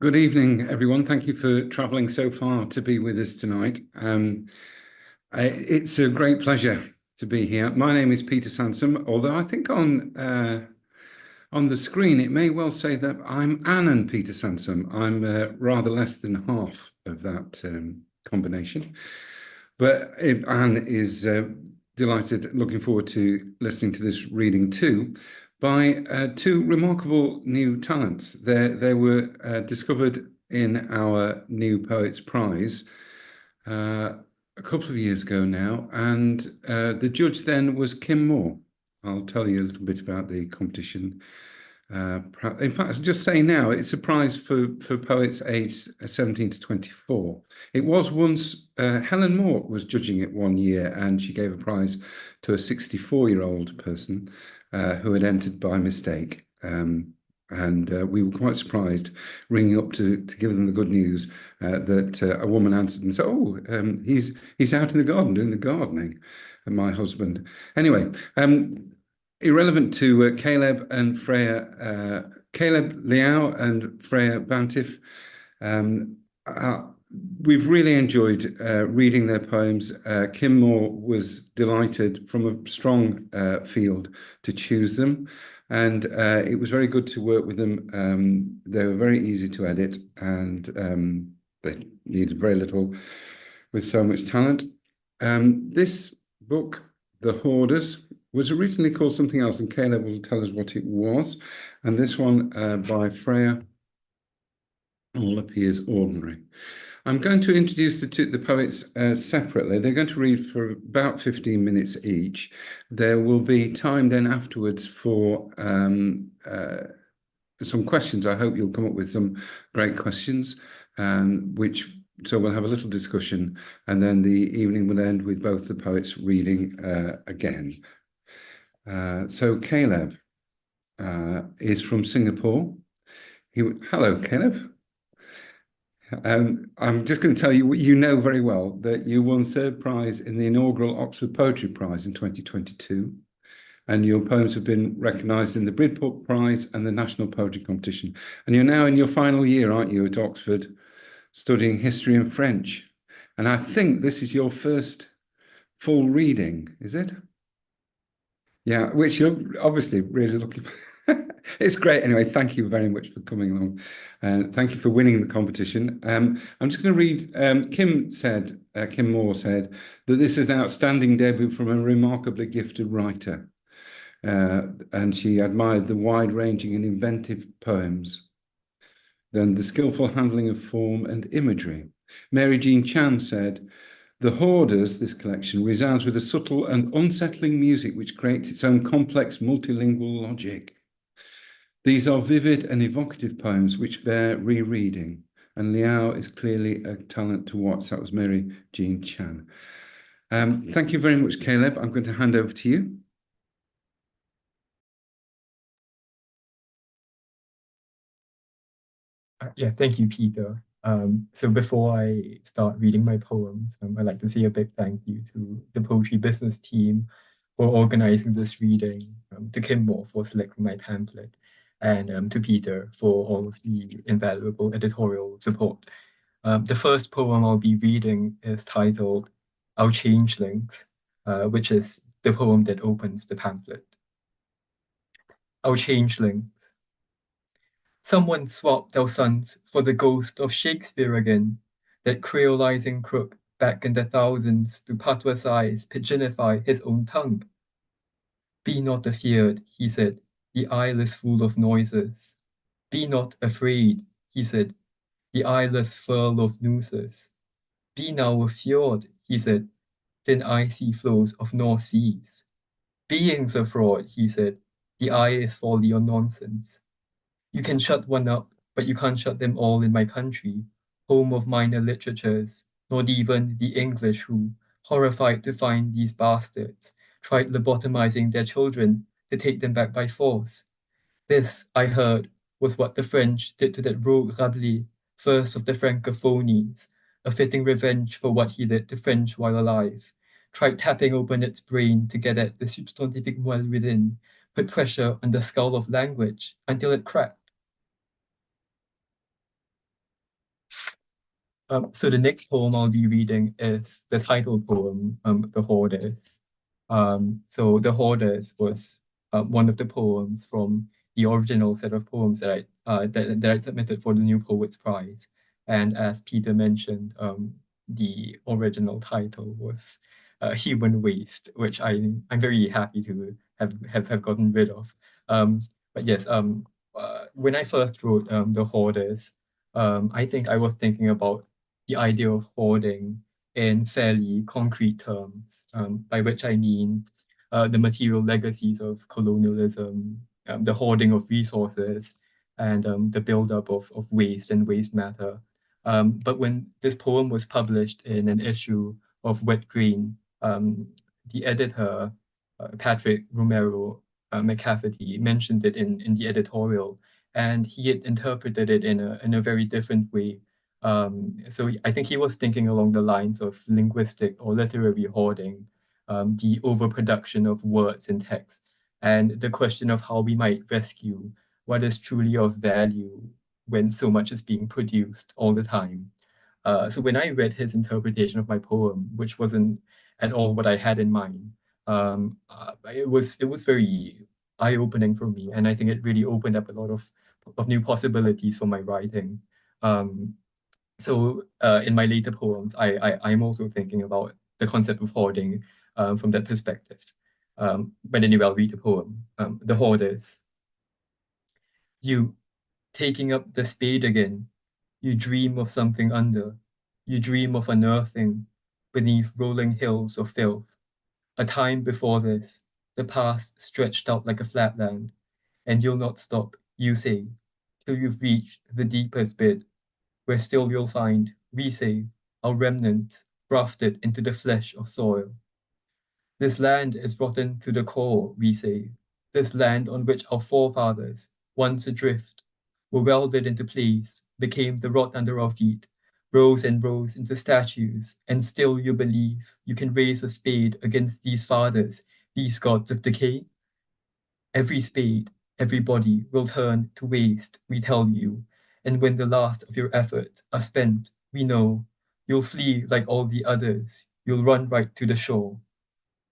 Good evening, everyone. Thank you for travelling so far to be with us tonight. It's a great pleasure to be here. My name is Peter Sansom, although I think on the screen it may well say that I'm Ann and Peter Sansom. I'm rather less than half of that combination. But Ann is delighted, looking forward to listening to this reading too, by two remarkable new talents. They were discovered in our New Poets Prize a couple of years ago now, and the judge then was Kim Moore. I'll tell you a little bit about the competition. In fact, I'll just say now, it's a prize for poets aged 17 to 24. It was once, Helen Moore was judging it one year, and she gave a prize to a 64-year-old person who had entered by mistake. And we were quite surprised, ringing up to give them the good news that a woman answered and said, "Oh, he's out in the garden doing the gardening, and my husband." Anyway, irrelevant to Caleb and Freya, Caleb Leow and Freya Bantiff. We've really enjoyed reading their poems. Kim Moore was delighted from a strong field to choose them. And it was very good to work with them. They were very easy to edit, and they needed very little with so much talent. This book, The Hoarders, was originally called something else, and Caleb will tell us what it was. And this one by Freya all appears ordinary. I'm going to introduce the poets separately. They're going to read for about 15 minutes each. There will be time then afterwards for some questions. I hope you'll come up with some great questions, so we'll have a little discussion, and then the evening will end with both the poets reading again. So Caleb is from Singapore. Hello, Caleb. I'm just going to tell you, you know very well that you won third prize in the inaugural Oxford Poetry Prize in 2022, and your poems have been recognised in the Bridport Prize and the National Poetry Competition. And you're now in your final year, aren't you, at Oxford, studying history and French? And I think this is your first full reading, is it? Yeah, which you're obviously really looking for. It's great. Anyway, thank you very much for coming along. Thank you for winning the competition. I'm just going to read, Kim Moore said that this is an outstanding debut from a remarkably gifted writer. And she admired the wide-ranging and inventive poems, then the skillful handling of form and imagery. Mary Jean Chan said, "The Hoarders, this collection, resounds with a subtle and unsettling music which creates its own complex multilingual logic. These are vivid and evocative poems which bear rereading, and Leow is clearly a talent to watch." That was Mary Jean Chan. Thank you very much, Caleb. I'm going to hand over to you. Yeah, thank you, Peter. So before I start reading my poems, I'd like to say a big thank you to the poetry business team for organizing this reading, to Kim Moore for selecting my pamphlet, and to Peter for all of the invaluable editorial support. The first poem I'll be reading is titled Our Changelings, which is the poem that opens the pamphlet. Our Changelings. Someone swapped our sons for the ghost of Shakespeare again, that creolizing crook back in the thousands to patoisize, pigeonify his own tongue. Be not afeard, he said, the isle is full of noises. Be not afraid, he said, the isle is full of nooses. Be now a fjord, he said, thin icy flows of North Seas. Beings a fraud, he said, the eye is folly or nonsense. You can shut one up, but you can't shut them all in my country, home of minor literatures, not even the English who, horrified to find these bastards, tried lobotomizing their children to take them back by force. This, I heard, was what the French did to that rogue Rabelais, first of the Francophonies, a fitting revenge for what he did to French while alive, tried tapping open its brain to get at the substantific moelle within, put pressure on the skull of language until it cracked. So the next poem I'll be reading is the title poem, The Hoarders. So The Hoarders was one of the poems from the original set of poems that I submitted for the New Poets Prize. And as Peter mentioned, the original title was Human Waste, which I'm very happy to have gotten rid of. But yes, when I first wrote The Hoarders, I think I was thinking about the idea of hoarding in fairly concrete terms, by which I mean the material legacies of colonialism, the hoarding of resources, and the buildup of waste and waste matter. But when this poem was published in an issue of Wet Grain, the editor, Patrick Romero McCafferty, mentioned it in the editorial, and he had interpreted it in a very different way. So I think he was thinking along the lines of linguistic or literary hoarding, the overproduction of words in text, and the question of how we might rescue what is truly of value when so much is being produced all the time. So when I read his interpretation of my poem, which wasn't at all what I had in mind, it was very eye-opening for me, and I think it really opened up a lot of new possibilities for my writing. So in my later poems, I'm also thinking about the concept of hoarding from that perspective. But anyway, I'll read the poem. The Hoarders. You, taking up the spade again, you dream of something under. You dream of unearthing beneath rolling hills of filth. A time before this, the past stretched out like a flatland, and you'll not stop, you say, till you've reached the deepest bit, where still you'll find, we say, our remnants grafted into the flesh of soil. This land is rotten to the core, we say. This land on which our forefathers, once adrift, were welded into place, became the rot under our feet, rose and rose into statues, and still you believe you can raise a spade against these fathers, these gods of decay? Every spade, every body will turn to waste, we tell you, and when the last of your efforts are spent, we know, you'll flee like all the others, you'll run right to the shore.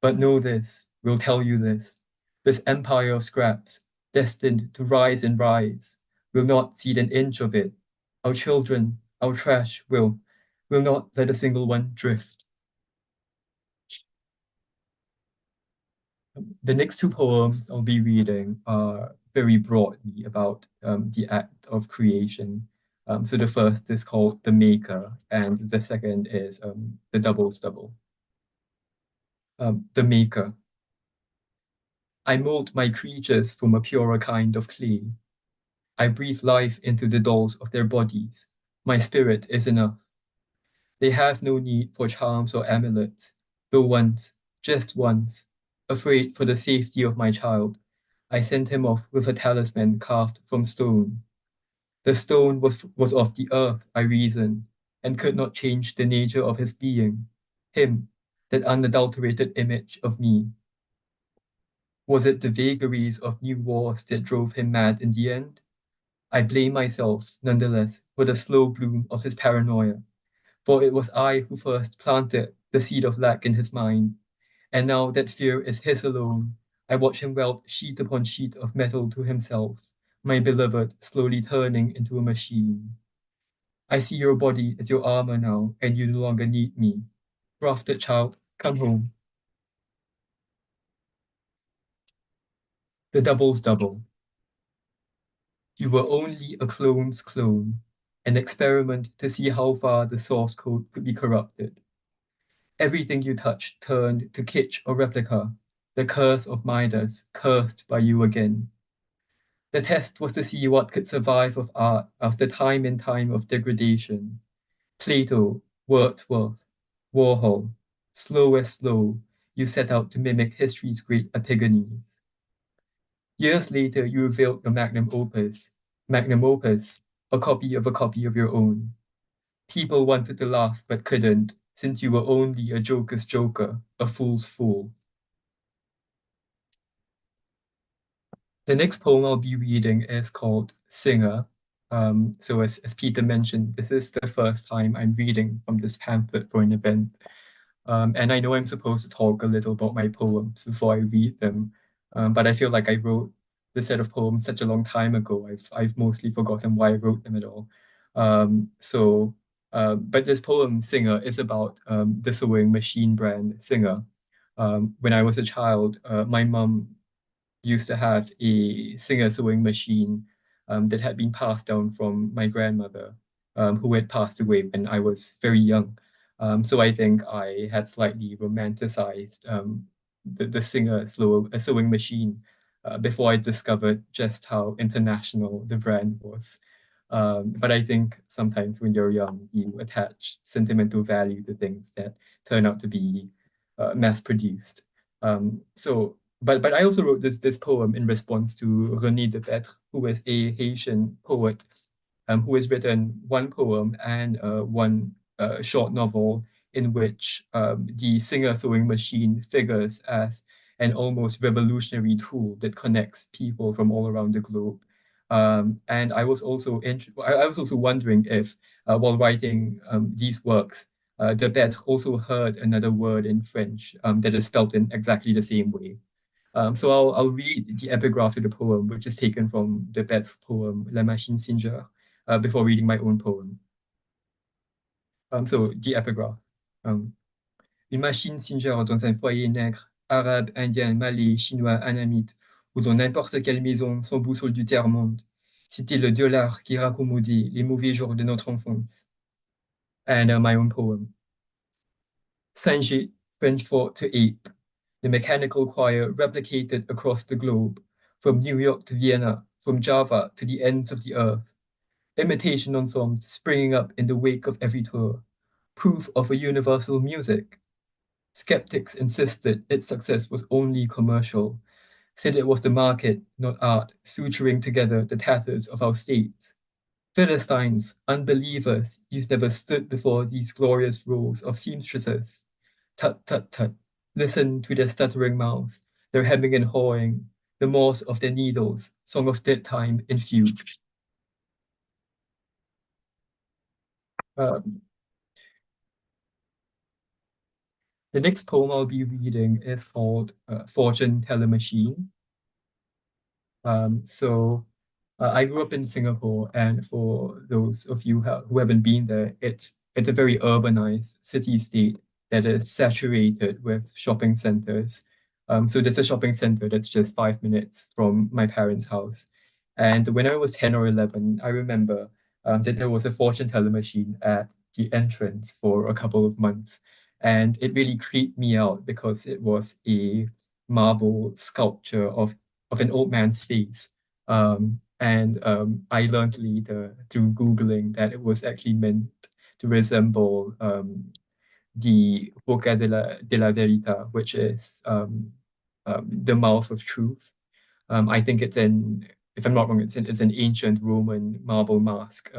But know this, we'll tell you this empire of scraps, destined to rise and rise, will not cede an inch of it. Our children, our trash will not let a single one drift. The next two poems I'll be reading are very broadly about the act of creation. So the first is called The Maker, and the second is The Double's Double. The Maker. I mold my creatures from a purer kind of clay. I breathe life into the dolls of their bodies. My spirit is enough. They have no need for charms or amulets, though once, just once, afraid for the safety of my child, I sent him off with a talisman carved from stone. The stone was of the earth, I reasoned, and could not change the nature of his being, him, that unadulterated image of me. Was it the vagaries of new wars that drove him mad in the end? I blame myself, nonetheless, for the slow bloom of his paranoia, for it was I who first planted the seed of lack in his mind, and now that fear is his alone, I watch him weld sheet upon sheet of metal to himself, my beloved slowly turning into a machine. I see your body as your armor now, and you no longer need me. Grafted child, come home. The double's double. You were only a clone's clone, an experiment to see how far the source code could be corrupted. Everything you touched turned to kitsch or replica, the curse of Midas, cursed by you again. The test was to see what could survive of art after time and time of degradation. Plato, Wordsworth, Warhol, slow as slow, you set out to mimic history's great epigones. Years later, you revealed your magnum opus, a copy of your own. People wanted to laugh but couldn't, since you were only a joker's joker, a fool's fool. The next poem I'll be reading is called Singer, So as Peter mentioned, this is the first time I'm reading from this pamphlet for an event. And I know I'm supposed to talk a little about my poems before I read them, but I feel like I wrote this set of poems such a long time ago. I've mostly forgotten why I wrote them at all. But this poem, Singer, is about the sewing machine brand Singer. When I was a child, my mum used to have a Singer sewing machine that had been passed down from my grandmother, who had passed away when I was very young. So I think I had slightly romanticized the Singer sewing machine before I discovered just how international the brand was. But I think sometimes when you're young, you attach sentimental value to things that turn out to be mass-produced. But I also wrote this poem in response to René de Petre, who is a Haitian poet, who has written one poem and one short novel in which the Singer sewing machine figures as an almost revolutionary tool that connects people from all around the globe. And I was also wondering if, while writing these works, de Petre also heard another word in French that is spelled in exactly the same way. So I'll read the epigraph to the poem, which is taken from de Petre's poem La Machine Singer, before reading my own poem. So the epigraph. Une machine Singer dans un foyer nègre, arabe, indien, malais, chinois, annamite, ou dans n'importe quelle maison sans boussole du tiers-monde. C'était le dollar qui raccommodait les mauvais jours de notre enfance. And my own poem. Singe, French for to ape. The mechanical choir replicated across the globe, from New York to Vienna, from Java to the ends of the earth. Imitation ensembles springing up in the wake of every tour. Proof of a universal music. Skeptics insisted its success was only commercial, said it was the market, not art, suturing together the tatters of our states. Philistines, unbelievers, you've never stood before these glorious rows of seamstresses. Tut, tut, tut. Listen to their stuttering mouths, their hemming and hawing, the morse of their needles, song of dead time in fugue. Um, the next poem I'll be reading is called Fortune Teller Machine. I grew up in Singapore, and for those of you who haven't been there, it's a very urbanized city-state that is saturated with shopping centers. So there's a shopping center that's just 5 minutes from my parents' house. And when I was 10 or 11, I remember that there was a fortune teller machine at the entrance for a couple of months. And it really creeped me out because it was a marble sculpture of an old man's face. I learned later through Googling that it was actually meant to resemble the Boca de la Verita, which is the mouth of truth. I think if I'm not wrong, it's an ancient Roman marble mask.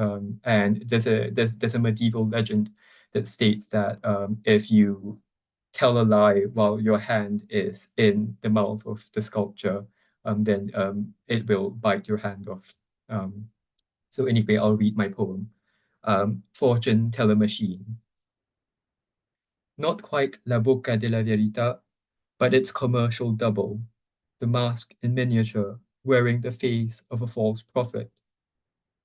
And there's a medieval legend that states that if you tell a lie while your hand is in the mouth of the sculpture, then it will bite your hand off. So anyway, I'll read my poem. Fortune Teller Machine. Not quite La Boca de la Verita, but its commercial double, the mask in miniature, wearing the face of a false prophet.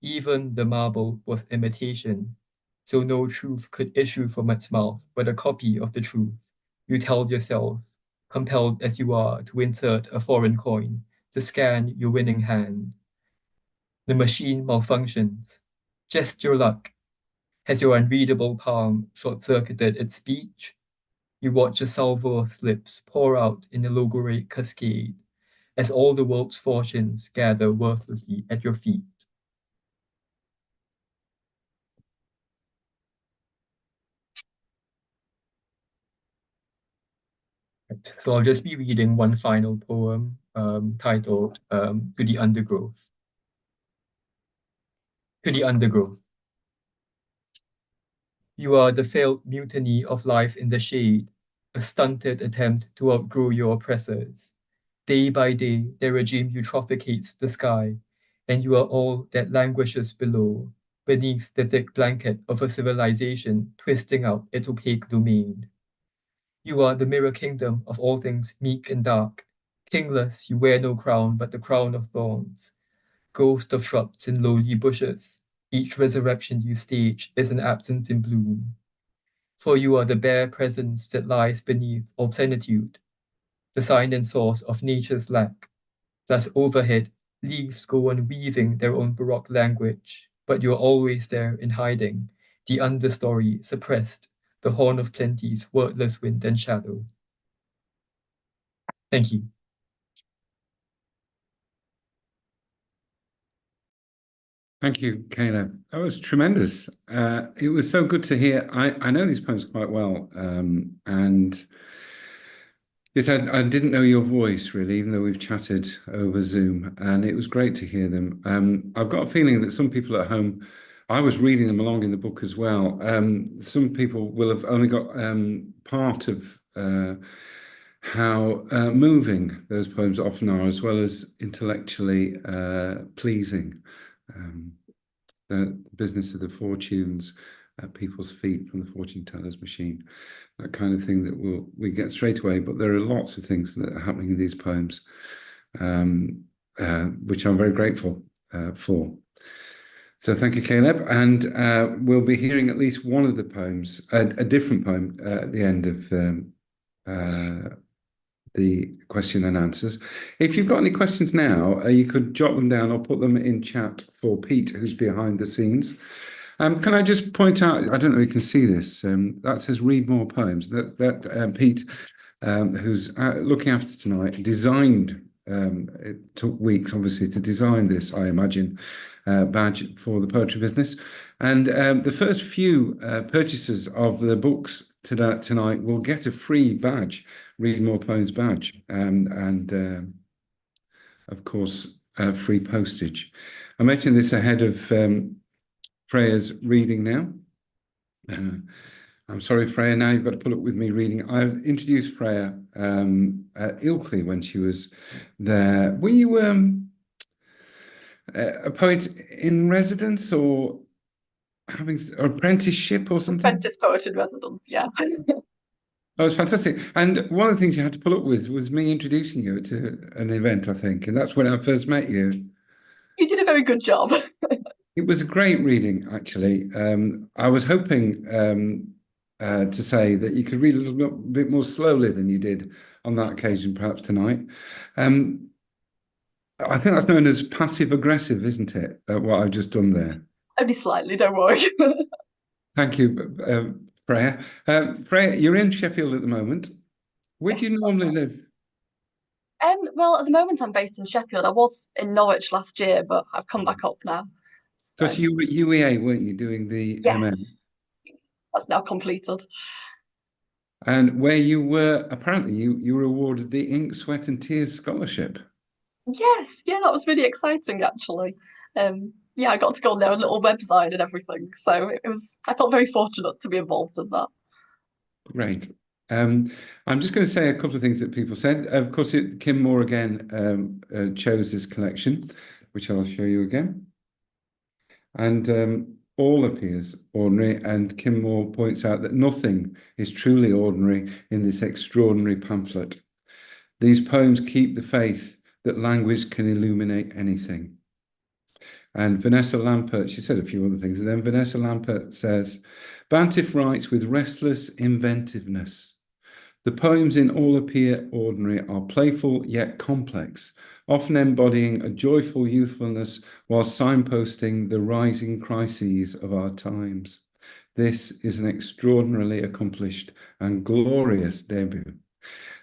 Even the marble was imitation, so no truth could issue from its mouth, but a copy of the truth. You tell yourself, compelled as you are to insert a foreign coin, to scan your winning hand. The machine malfunctions. Just your luck. Has your unreadable palm short-circuited its speech? You watch a salvo of slips pour out in a logorate cascade as all the world's fortunes gather worthlessly at your feet. So I'll just be reading one final poem titled To the Undergrowth. To the Undergrowth. You are the failed mutiny of life in the shade, a stunted attempt to outgrow your oppressors. Day by day, their regime eutrophicates the sky, and you are all that languishes below, beneath the thick blanket of a civilization twisting out its opaque domain. You are the mirror kingdom of all things meek and dark. Kingless, you wear no crown but the crown of thorns. Ghost of shrubs in lowly bushes, each resurrection you stage is an absence in bloom. For you are the bare presence that lies beneath all plenitude, the sign and source of nature's lack. Thus overhead, leaves go on weaving their own baroque language, but you are always there in hiding, the understory suppressed, the horn of plenty's wordless wind and shadow. Thank you. Thank you, Caleb. That was tremendous. It was so good to hear. I know these poems quite well, and yes, I didn't know your voice really, even though we've chatted over Zoom, and it was great to hear them. I've got a feeling that some people at home, I was reading them along in the book as well. Some people will have only got part of how moving those poems often are, as well as intellectually pleasing. The business of the fortunes at people's feet from the fortune teller's machine, that kind of thing that we get straight away. But there are lots of things that are happening in these poems, which I'm very grateful for. So thank you, Caleb. And we'll be hearing at least one of the poems, a different poem at the end of the question and answers. If you've got any questions now, you could jot them down or put them in chat for Pete, who's behind the scenes. Can I just point out, I don't know if you can see this, that says read more poems. That Pete, who's looking after tonight, designed, it took weeks obviously to design this, I imagine, badge for the poetry business. And the first few purchasers of the books tonight will get a free badge, Read More Poems badge, and of course, free postage. I mentioned this ahead of Freya's reading now. I'm sorry, Freya, now you've got to put up with me reading. I've introduced Freya at Ilkley when she was there. Were you a poet in residence or having an apprenticeship or something? Apprentice Poet in residence, yeah. That was fantastic. And one of the things you had to put up with was me introducing you to an event, I think. And that's when I first met you. You did a very good job. It was a great reading, actually. I was hoping to say that you could read a little bit more slowly than you did on that occasion, perhaps tonight. I think that's known as passive aggressive, isn't it? What I've just done there. Only slightly, don't worry. Thank you, Freya. Freya, you're in Sheffield at the moment. Where do you normally live? Well, at the moment I'm based in Sheffield. I was in Norwich last year, but I've come back up now. Because you were at UEA, weren't you, doing the MM? Yes, that's now completed. And where you were, apparently, you were awarded the Ink, Sweat and Tears Scholarship. Yes, yeah, that was really exciting actually. Yeah, I got to go on their little website and everything. So I felt very fortunate to be involved in that. Great. I'm just going to say a couple of things that people said. Of course, Kim Moore again chose this collection, which I'll show you again. And all appears ordinary, and Kim Moore points out that nothing is truly ordinary in this extraordinary pamphlet. These poems keep the faith that language can illuminate anything. And Vanessa Lampert, she said a few other things, and then Vanessa Lampert says, Bantiff writes with restless inventiveness. The poems in All Appear Ordinary are playful yet complex, often embodying a joyful youthfulness while signposting the rising crises of our times. This is an extraordinarily accomplished and glorious debut.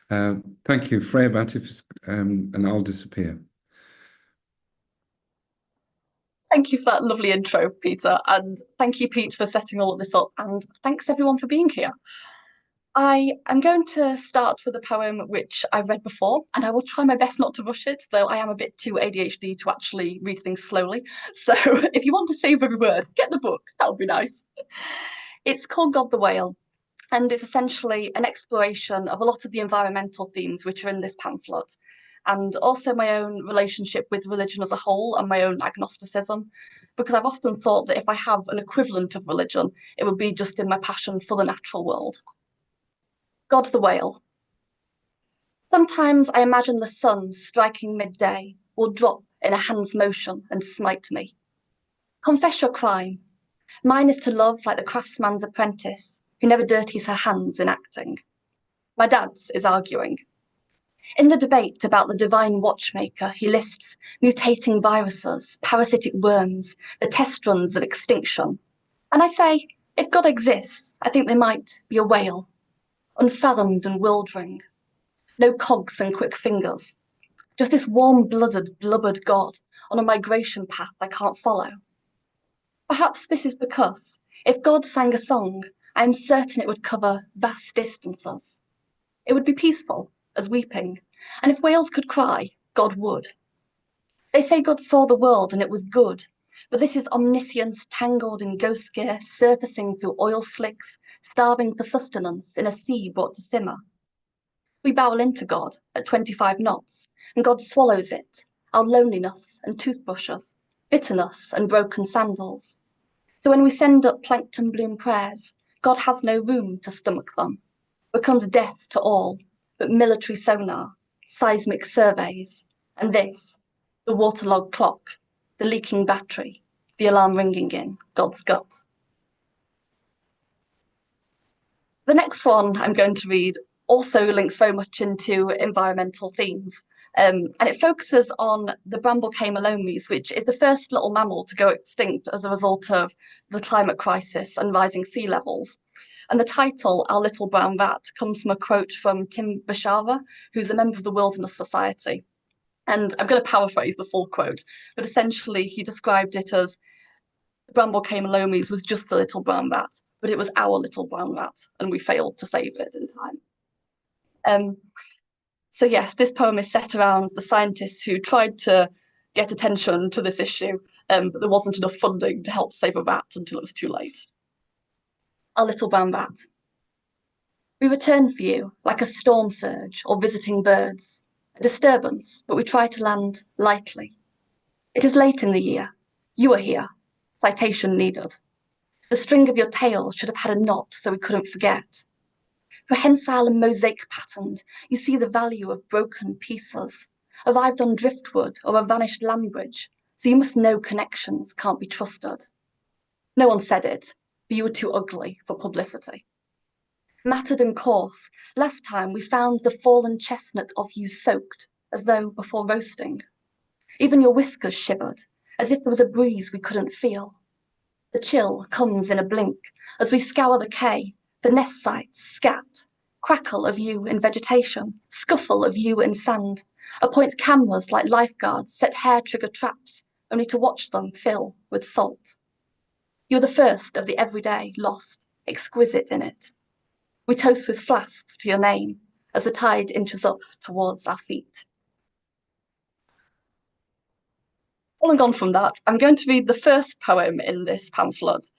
Thank you, Freya Bantiff, and I'll disappear. Thank you for that lovely intro, Peter, and thank you, Pete, for setting all of this up, and thanks everyone for being here. I am going to start with a poem which I've read before, and I will try my best not to rush it, though I am a bit too ADHD to actually read things slowly. So if you want to save every word, get the book, that would be nice. It's called God the Whale, and it's essentially an exploration of a lot of the environmental themes which are in this pamphlet. and also my own relationship with religion as a whole and my own agnosticism, because I've often thought that if I have an equivalent of religion, it would be just in my passion for the natural world. God the Whale. Sometimes I imagine the sun striking midday will drop in a hand's motion and smite me. Confess your crime. Mine is to love like the craftsman's apprentice, who never dirties her hands in acting. My dad's is arguing. In the debate about the divine watchmaker, he lists mutating viruses, parasitic worms, the test runs of extinction. And I say, if God exists, I think they might be a whale, unfathomed and wildering. No cogs and quick fingers. Just this warm-blooded, blubbered God on a migration path I can't follow. Perhaps this is because, if God sang a song, I am certain it would cover vast distances. It would be peaceful as weeping, and if whales could cry, God would. They say God saw the world and it was good, but this is omniscience tangled in ghost gear, surfacing through oil slicks, starving for sustenance in a sea brought to simmer. We barrel into God at 25 knots, and God swallows it, our loneliness and toothbrushes, bitterness and broken sandals. So when we send up plankton bloom prayers, God has no room to stomach them, becomes deaf to all but military sonar, seismic surveys, and this, the waterlogged clock, the leaking battery, the alarm ringing in God's gut. The next one I'm going to read also links very much into environmental themes, and it focuses on the bramble camalomes, which is the first little mammal to go extinct as a result of the climate crisis and rising sea levels. And the title, Our Little Brown Rat, comes from a quote from Tim Bashara, who's a member of the Wilderness Society. And I'm going to paraphrase the full quote, but essentially he described it as the bramble camalomes was just a little brown rat, but it was our little brown rat, and we failed to save it in time. So yes, this poem is set around the scientists who tried to get attention to this issue, but there wasn't enough funding to help save a rat until it was too late. Our little brown rat. We return for you like a storm surge or visiting birds, a disturbance, but we try to land lightly. It is late in the year. You are here. Citation needed. The string of your tail should have had a knot so we couldn't forget. Prehensile and mosaic patterned, you see the value of broken pieces, arrived on driftwood or a vanished land bridge, so you must know connections can't be trusted. No one said it, but you were too ugly for publicity. Matted and coarse, last time we found the fallen chestnut of you soaked, as though before roasting. Even your whiskers shivered, as if there was a breeze we couldn't feel. The chill comes in a blink, as we scour the quay, for nest sites scat, crackle of you in vegetation, scuffle of you in sand, appoint cameras like lifeguards, set hair-trigger traps, only to watch them fill with salt. You're the first of the everyday lost, exquisite in it. We toast with flasks to your name as the tide inches up towards our feet. Following on from that, I'm going to read the first poem in this pamphlet,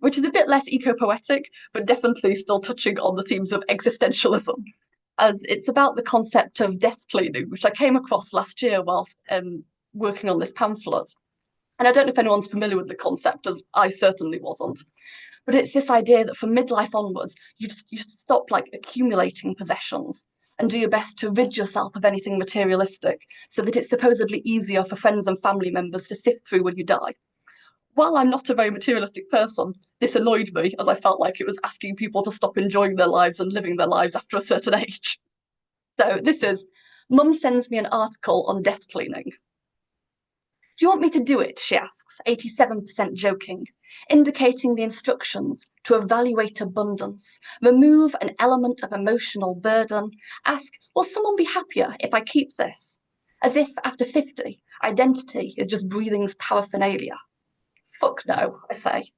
which is a bit less eco-poetic, but definitely still touching on the themes of existentialism, as it's about the concept of death cleaning, which I came across last year whilst working on this pamphlet. And I don't know if anyone's familiar with the concept, as I certainly wasn't. But it's this idea that from midlife onwards, you stop accumulating possessions and do your best to rid yourself of anything materialistic so that it's supposedly easier for friends and family members to sift through when you die. While I'm not a very materialistic person, this annoyed me as I felt like it was asking people to stop enjoying their lives and living their lives after a certain age. So this is, Mum sends me an article on death cleaning. Do you want me to do it, she asks, 87% joking, indicating the instructions to evaluate abundance, remove an element of emotional burden, ask, will someone be happier if I keep this? As if after 50, identity is just breathing's paraphernalia. Fuck no, I say.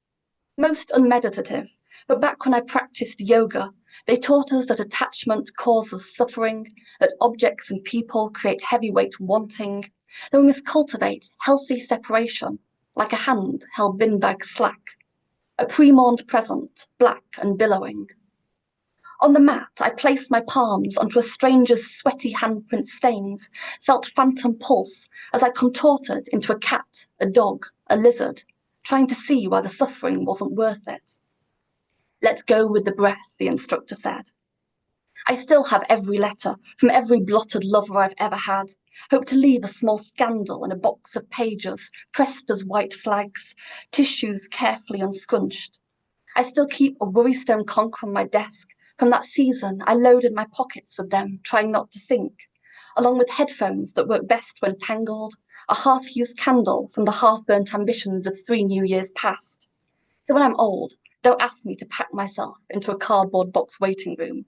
Most unmeditative, but back when I practiced yoga, they taught us that attachment causes suffering, that objects and people create heavyweight wanting, that we must cultivate healthy separation, like a hand held bin bag slack, a pre-mourned present, black and billowing. On the mat, I placed my palms onto a stranger's sweaty handprint stains, felt phantom pulse as I contorted into a cat, a dog, a lizard, trying to see why the suffering wasn't worth it. Let's go with the breath, the instructor said. I still have every letter from every blotted lover I've ever had. Hope to leave a small scandal in a box of pages, pressed as white flags, tissues carefully unscrunched. I still keep a worrystone conch on my desk. From that season, I loaded my pockets with them, trying not to sink, along with headphones that work best when tangled, a half-used candle from the half-burnt ambitions of 3 New Years past. So when I'm old, don't ask me to pack myself into a cardboard box waiting room.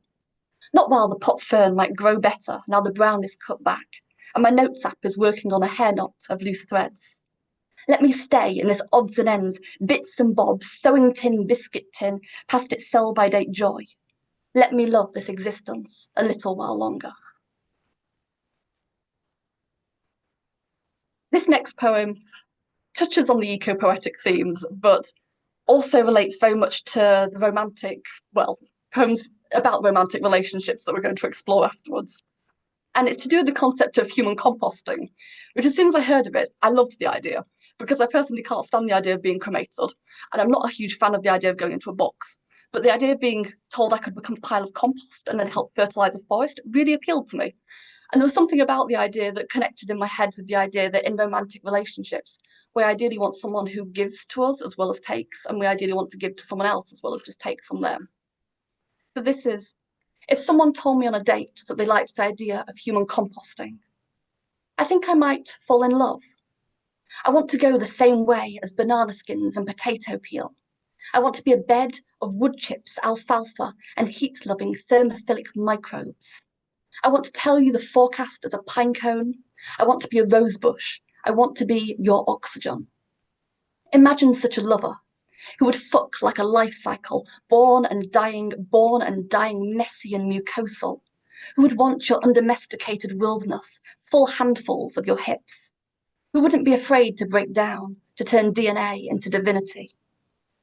Not while the pot fern might grow better now the brown is cut back, and my notes app is working on a hair knot of loose threads. Let me stay in this odds and ends, bits and bobs, sewing tin, biscuit tin, past its sell-by-date joy. Let me love this existence a little while longer. This next poem touches on the eco-poetic themes, but also relates very much to the romantic, well, poems about romantic relationships that we're going to explore afterwards. And it's to do with the concept of human composting, which as soon as I heard of it, I loved the idea, because I personally can't stand the idea of being cremated, and I'm not a huge fan of the idea of going into a box. But the idea of being told I could become a pile of compost and then help fertilize a forest really appealed to me. And there was something about the idea that connected in my head with the idea that in romantic relationships, we ideally want someone who gives to us as well as takes, and we ideally want to give to someone else as well as just take from them. So this is, if someone told me on a date that they liked the idea of human composting, I think I might fall in love. I want to go the same way as banana skins and potato peel. I want to be a bed of wood chips, alfalfa, and heat-loving thermophilic microbes. I want to tell you the forecast as a pine cone. I want to be a rose bush. I want to be your oxygen. Imagine such a lover who would fuck like a life cycle, born and dying, messy and mucosal, who would want your undomesticated wilderness, full handfuls of your hips, who wouldn't be afraid to break down, to turn DNA into divinity,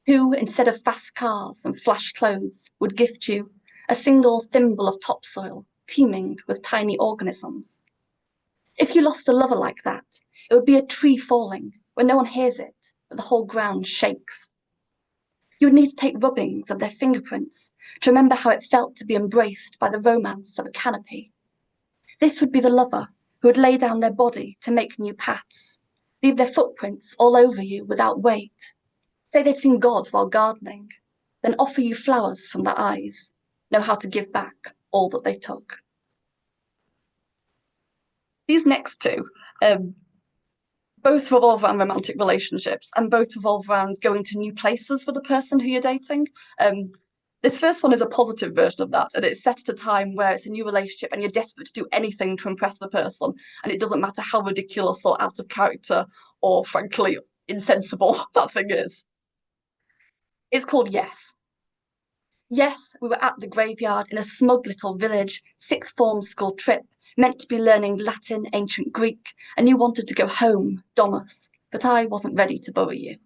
who, instead of fast cars and flash clothes, would gift you a single thimble of topsoil teeming with tiny organisms. If you lost a lover like that, it would be a tree falling where no one hears it, but the whole ground shakes. You would need to take rubbings of their fingerprints to remember how it felt to be embraced by the romance of a canopy. This would be the lover who would lay down their body to make new paths, leave their footprints all over you without weight. Say they've seen God while gardening, then offer you flowers from their eyes, know how to give back all that they took. These next two both revolve around romantic relationships and both revolve around going to new places for the person who you're dating. This first one is a positive version of that, and it's set at a time where it's a new relationship and you're desperate to do anything to impress the person, and it doesn't matter how ridiculous or out of character or, frankly, insensible that thing is. It's called Yes. Yes, we were at the graveyard in a smug little village, sixth form school trip, meant to be learning Latin, ancient Greek, and you wanted to go home, Domus, but I wasn't ready to bury you.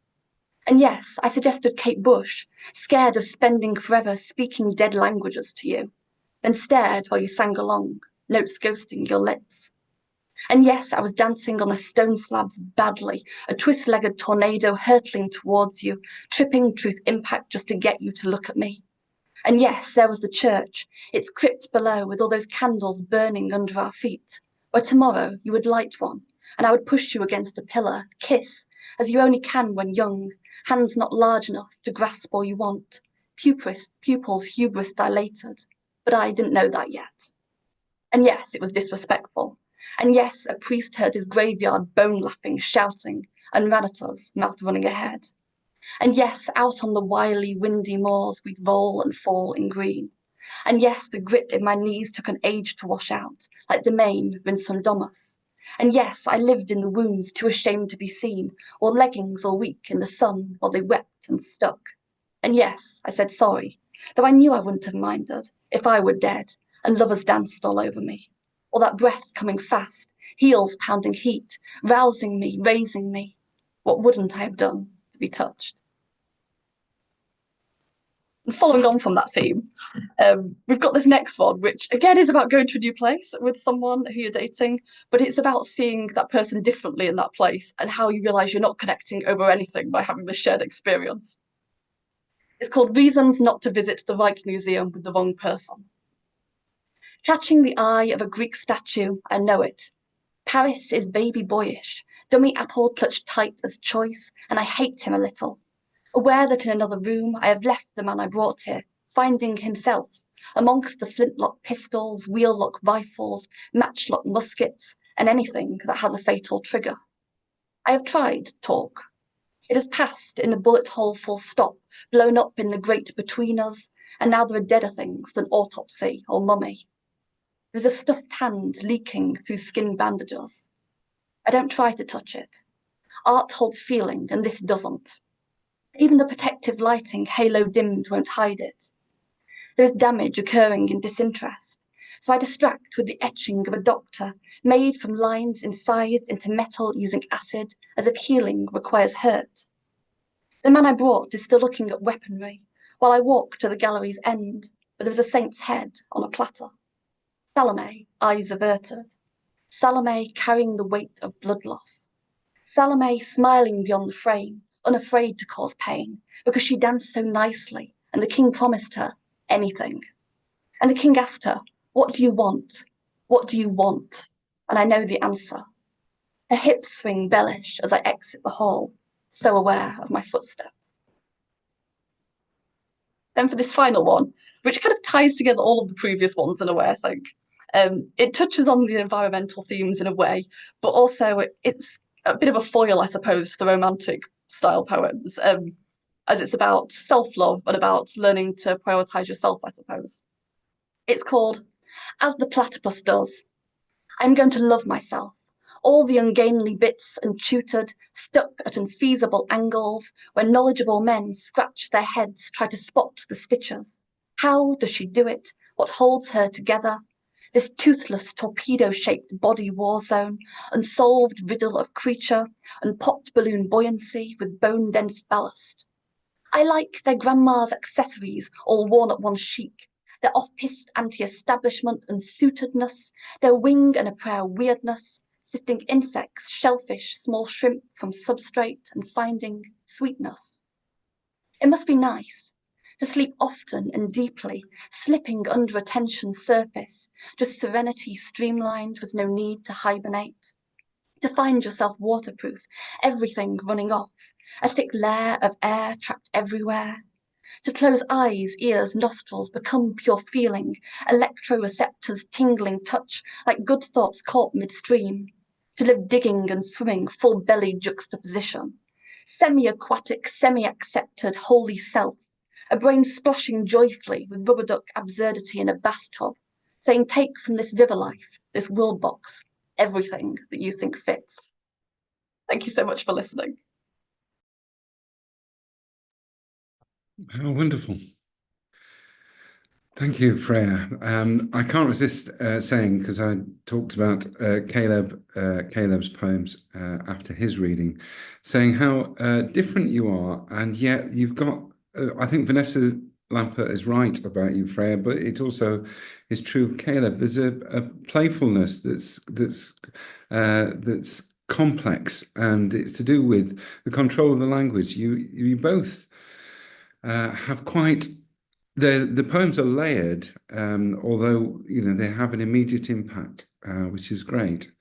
And yes, I suggested Kate Bush, scared of spending forever speaking dead languages to you, then stared while you sang along, notes ghosting your lips. And yes, I was dancing on the stone slabs badly, a twist-legged tornado hurtling towards you, tripping truth impact just to get you to look at me. And yes, there was the church, its crypt below with all those candles burning under our feet, where tomorrow you would light one, and I would push you against a pillar, kiss, as you only can when young, hands not large enough to grasp all you want, pupils hubris dilated, but I didn't know that yet. And yes, it was disrespectful. And yes, a priest heard his graveyard bone-laughing, shouting, and ran at us, mouth running ahead. And yes, out on the wily, windy moors we'd roll and fall in green. And yes, the grit in my knees took an age to wash out, like Domain, Vincent Domus. And yes, I lived in the wounds, too ashamed to be seen, wore leggings all week in the sun while they wept and stuck. And yes, I said sorry, though I knew I wouldn't have minded if I were dead and lovers danced all over me. Or that breath coming fast, heels pounding heat, rousing me, raising me. What wouldn't I have done to be touched? And following on from that theme, we've got this next one, which again is about going to a new place with someone who you're dating, but it's about seeing that person differently in that place and how you realise you're not connecting over anything by having this shared experience. It's called Reasons Not to Visit the Right Museum with the Wrong Person. Catching the eye of a Greek statue, I know it. Paris is baby boyish, dummy apple clutched tight as choice, and I hate him a little. Aware that in another room I have left the man I brought here, finding himself, amongst the flintlock pistols, wheel-lock rifles, matchlock muskets, and anything that has a fatal trigger. I have tried talk. It has passed in the bullet hole full stop, blown up in the grate between us, and now there are deader things than autopsy or mummy. There's a stuffed hand leaking through skin bandages. I don't try to touch it. Art holds feeling, and this doesn't. Even the protective lighting, halo dimmed, won't hide it. There is damage occurring in disinterest, so I distract with the etching of a doctor, made from lines incised into metal using acid, as if healing requires hurt. The man I brought is still looking at weaponry, while I walk to the gallery's end, where there is a saint's head on a platter. Salome, eyes averted. Salome carrying the weight of blood loss. Salome smiling beyond the frame, unafraid to cause pain, because she danced so nicely, and the king promised her anything. And the king asked her, "What do you want? What do you want?" And I know the answer. Her hips swing bellish as I exit the hall, so aware of my footsteps. Then for this final one, which kind of ties together all of the previous ones in a way, I think. It touches on the environmental themes in a way, but also it's a bit of a foil, I suppose, to the romantic style poems, as it's about self-love and about learning to prioritise yourself, I suppose. It's called As the Platypus Does. I'm going to love myself, all the ungainly bits untutored, stuck at unfeasible angles, where knowledgeable men scratch their heads, try to spot the stitches. How does she do it? What holds her together? This toothless, torpedo-shaped body war zone, unsolved riddle of creature, unpopped balloon buoyancy with bone-dense ballast. I like their grandma's accessories, all worn at one chic, their off-piste anti-establishment unsuitedness, their wing and a prayer weirdness, sifting insects, shellfish, small shrimp from substrate and finding sweetness. It must be nice to sleep often and deeply, slipping under a tension surface, just serenity streamlined with no need to hibernate. To find yourself waterproof, everything running off, a thick layer of air trapped everywhere. To close eyes, ears, nostrils, become pure feeling, electroreceptors tingling touch like good thoughts caught midstream. To live digging and swimming, full belly juxtaposition. Semi-aquatic, semi-accepted, holy self. A brain splashing joyfully with rubber duck absurdity in a bathtub, saying take from this river life, this world box, everything that you think fits. Thank you so much for listening. How wonderful. Thank you, Freya. I can't resist saying, because I talked about Caleb's poems after his reading, saying how different you are, and yet you've got, I think Vanessa Lampert is right about you, Freya, but it also is true of Caleb. There's a playfulness that's complex, and it's to do with the control of the language. You both have quite. The poems are layered, although they have an immediate impact, which is great.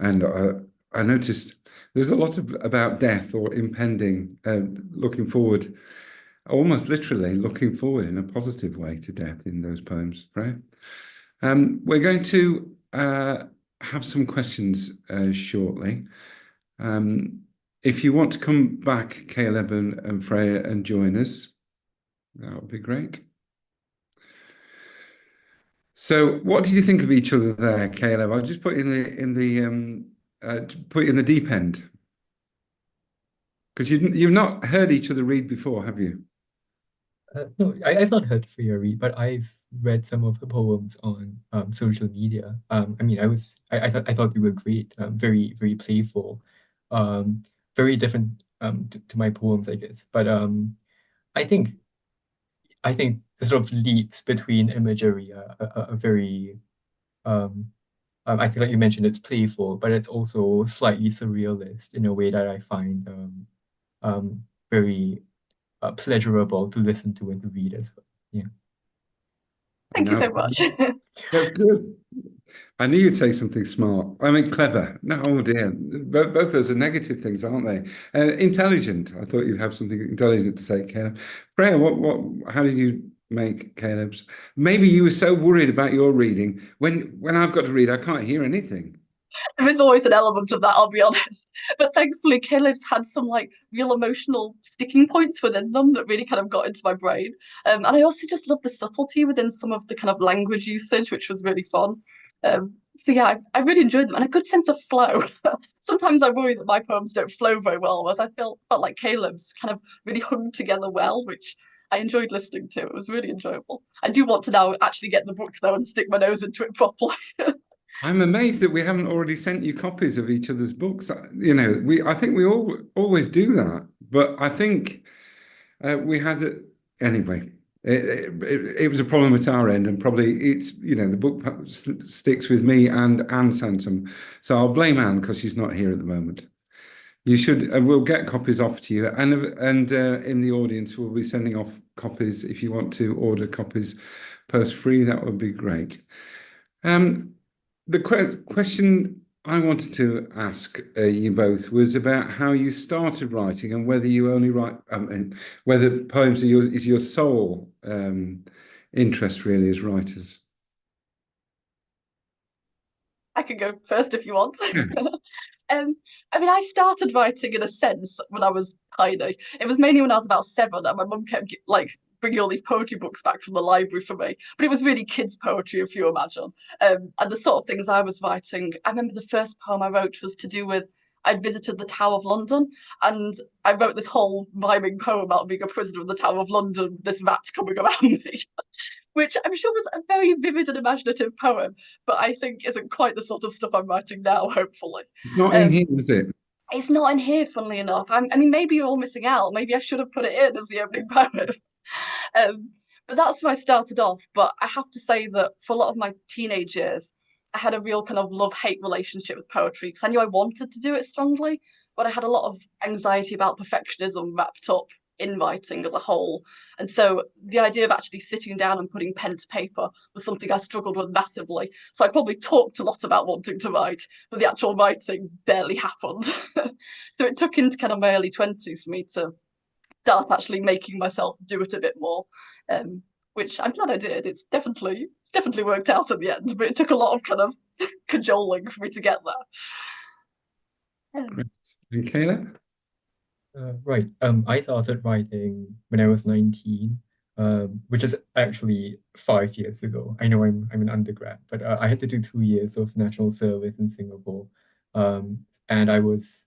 And I noticed there's a lot about death or impending, looking forward, almost literally looking forward in a positive way to death in those poems, right? We're going to have some questions shortly. If you want to come back, Caleb and Freya, and join us, that would be great. So, what did you think of each other there, Caleb? I'll just put in the deep end, because you've not heard each other read before, have you? No, I've not heard Freya read, but I've read some of her poems on social media. I mean, I thought they were great, very very playful, very different to my poems, I guess. But I think I think the sort of leaps between imagery are very I think like you mentioned, it's playful, but it's also slightly surrealist in a way that I find very pleasurable to listen to and to read as well. Yeah. Thank you Now, so much. that's good. I knew you'd say something smart. I mean, clever. No, oh dear. Both those are negative things, aren't they? Intelligent. I thought you'd have something intelligent to say, Caleb. Freya, how did you make Caleb's? Maybe you were so worried about your reading. When I've got to read, I can't hear anything. There is always an element of that, I'll be honest. But thankfully, Caleb's had some like real emotional sticking points within them that really kind of got into my brain. And I also just love the subtlety within some of the kind of language usage, which was really fun. So yeah, I really enjoyed them and a good sense of flow. Sometimes I worry that my poems don't flow very well, whereas I felt like Caleb's kind of really hung together well, which I enjoyed listening to. It was really enjoyable. I do want to now actually get the book though and stick my nose into it properly. I'm amazed that we haven't already sent you copies of each other's books. I think we all always do that, but I think we had it anyway. It was a problem at our end, and probably the book sticks with me and Ann Sansom, so I'll blame Anne because she's not here at the moment. You should. We'll get copies off to you, and in the audience, we'll be sending off copies if you want to order copies post free. That would be great. The question I wanted to ask you both was about how you started writing and whether you only write, whether poems is your sole interest really as writers. I can go first if you want. I mean, I started writing in a sense when I was tiny. It was mainly when I was about 7, and my mum kept like bringing all these poetry books back from the library for me. But it was really kids' poetry, if you imagine. And the sort of things I was writing. I remember the first poem I wrote was to do with I'd visited the Tower of London, and I wrote this whole rhyming poem about being a prisoner in the Tower of London, this rat coming around me. Which I'm sure was a very vivid and imaginative poem, but I think isn't quite the sort of stuff I'm writing now, hopefully. It's not in here, is it? It's not in here, funnily enough. I mean, maybe you're all missing out. Maybe I should have put it in as the opening poem. But that's where I started off. But I have to say that for a lot of my teenage years, I had a real kind of love-hate relationship with poetry because I knew I wanted to do it strongly, but I had a lot of anxiety about perfectionism wrapped up in writing as a whole. And so the idea of actually sitting down and putting pen to paper was something I struggled with massively. So I probably talked a lot about wanting to write, but the actual writing barely happened. So it took into kind of my early 20s for me to start actually making myself do it a bit more, which I'm glad I did. It's definitely worked out in the end, but it took a lot of kind of cajoling for me to get there. Great. And Caleb? Right. I started writing when I was 19, which is actually 5 years ago. I know I'm an undergrad, but I had to do 2 years of national service in Singapore. And I was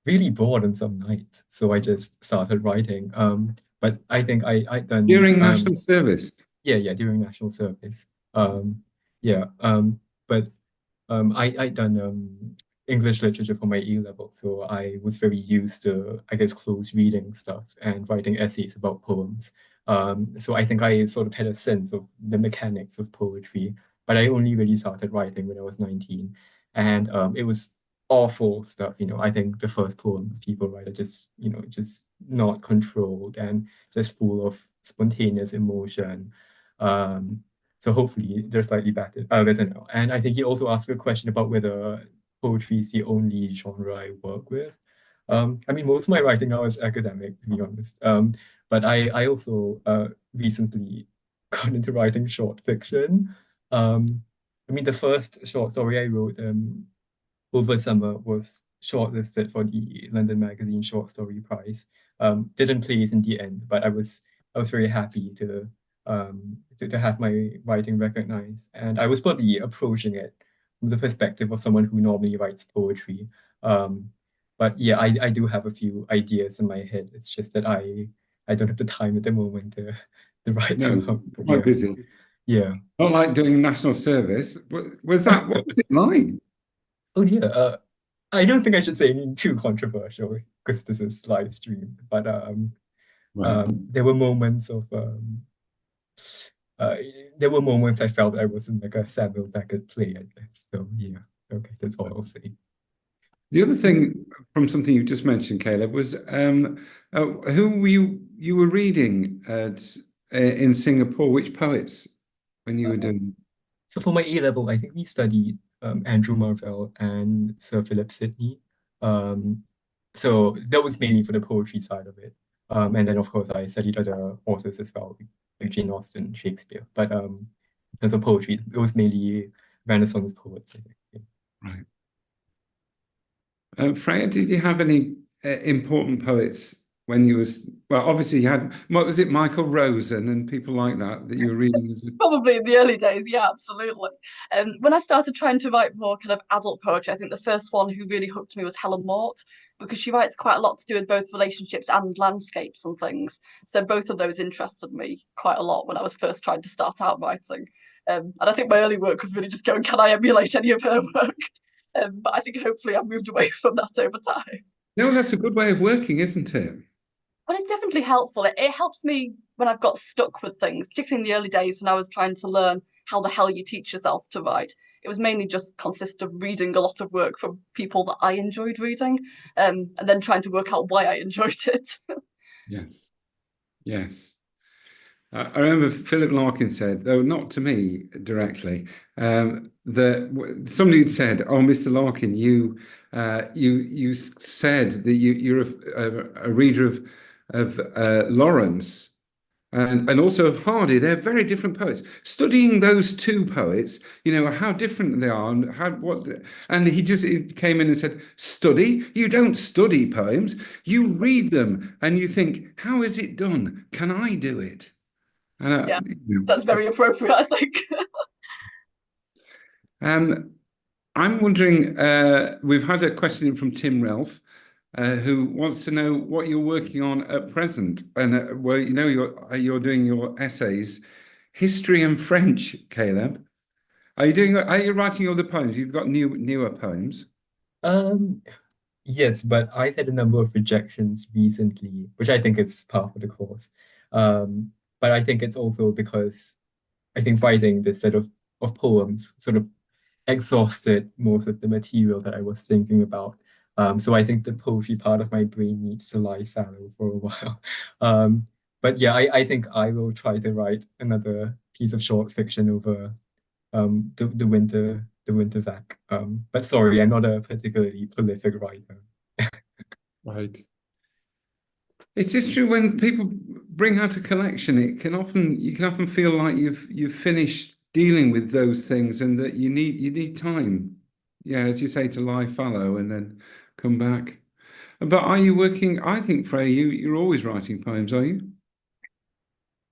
really bored on some night, so I just started writing. But I think I'd done During national service? Yeah, during national service. Yeah. But I'd done English literature for my E-level, so I was very used to, I guess, close reading stuff and writing essays about poems. So I think I sort of had a sense of the mechanics of poetry, but I only really started writing when I was 19. And it was awful stuff, I think the first poems people write are just, just not controlled and just full of spontaneous emotion. So hopefully they're slightly better now. And I think he also asked a question about whether poetry is the only genre I work with. I mean, most of my writing now is academic, to be honest. But I also recently got into writing short fiction. I mean, the first short story I wrote over summer was shortlisted for the London Magazine Short Story Prize. Didn't place in the end, but I was very happy to have my writing recognized, and I was probably approaching it from the perspective of someone who normally writes poetry. But yeah, I do have a few ideas in my head. It's just that I don't have the time at the moment to write them out. Quite busy. Yeah. Not like doing national service. What was it like? Oh yeah. I don't think I should say anything too controversial because this is live stream, but Right. there were moments of there were moments I felt I was in like a Samuel Beckett play, I guess. So yeah, okay, that's all I'll say. The other thing from something you just mentioned, Caleb, was who were you were reading in Singapore? Which poets when you were doing? So for my A level, I think we studied Andrew Marvell and Sir Philip Sidney. So that was mainly for the poetry side of it. And then of course I studied other authors as well, like Jane Austen, Shakespeare. But in terms of poetry, it was mainly Renaissance poets, I think. Yeah. Right. Freya, did you have any important poets when you was, well, obviously you had, what was it, Michael Rosen and people like that you were reading as a... Probably in the early days, yeah, absolutely. When I started trying to write more kind of adult poetry, I think the first one who really hooked me was Helen Mort, because she writes quite a lot to do with both relationships and landscapes and things. So both of those interested me quite a lot when I was first trying to start out writing. And I think my early work was really just going, can I emulate any of her work? But I think hopefully I've moved away from that over time. No, that's a good way of working, isn't it? But it's definitely helpful. It helps me when I've got stuck with things, particularly in the early days when I was trying to learn how the hell you teach yourself to write. It was mainly just consist of reading a lot of work from people that I enjoyed reading, and then trying to work out why I enjoyed it. Yes, yes. I remember Philip Larkin said, though not to me directly, that somebody had said, "Oh, Mr. Larkin, you said that you're a reader of Lawrence and also of Hardy. They're very different poets. Studying those two poets, you know how different they are, and how what." And he came in and said, "Study? You don't study poems. You read them, and you think, how is it done? Can I do it?" And Yeah, that's very appropriate, I think. I'm wondering, we've had a question in from Tim Relf, who wants to know what you're working on at present. And well, you know, you're doing your essays, history and French, Caleb. Are you writing other poems? You've got newer poems. Yes, but I've had a number of rejections recently, which I think is part of the course. But I think it's also because I think writing this set of poems sort of exhausted most of the material that I was thinking about. So I think the poetry part of my brain needs to lie fallow for a while. But yeah, I think I will try to write another piece of short fiction over the winter vac. But sorry, I'm not a particularly prolific writer. Right. It's just true when people bring out a collection, you can often feel like you've finished dealing with those things and that you need time. Yeah, as you say, to lie fallow and then come back. But are you working? I think, Freya, you're always writing poems, are you?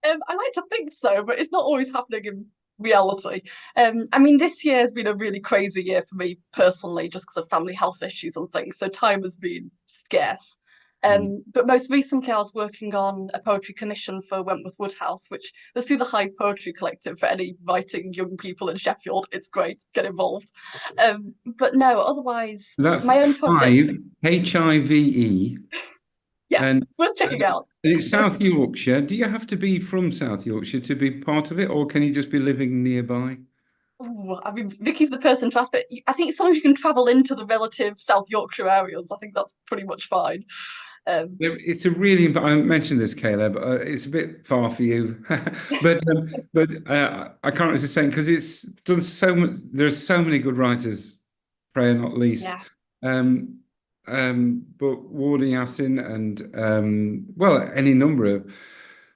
I like to think so, but it's not always happening in reality. I mean, this year has been a really crazy year for me personally, just because of family health issues and things. So time has been scarce. But most recently, I was working on a poetry commission for Wentworth Woodhouse, which was through the Hive Poetry Collective. For any writing young people in Sheffield, it's great. Get involved. But no, otherwise, That's my own project. Hive, Hive. Yeah, And worth checking out. it's South Yorkshire. Do you have to be from South Yorkshire to be part of it, or can you just be living nearby? Ooh, I mean, Vicky's the person to ask, but I think as long as you can travel into the relative South Yorkshire areas, I think that's pretty much fine. It's a really, I mentioned this, Caleb. It's a bit far for you, but I can't resist saying because it's done so much. There's so many good writers, Freya not least. Yeah. But Wardy Yassin and well, any number of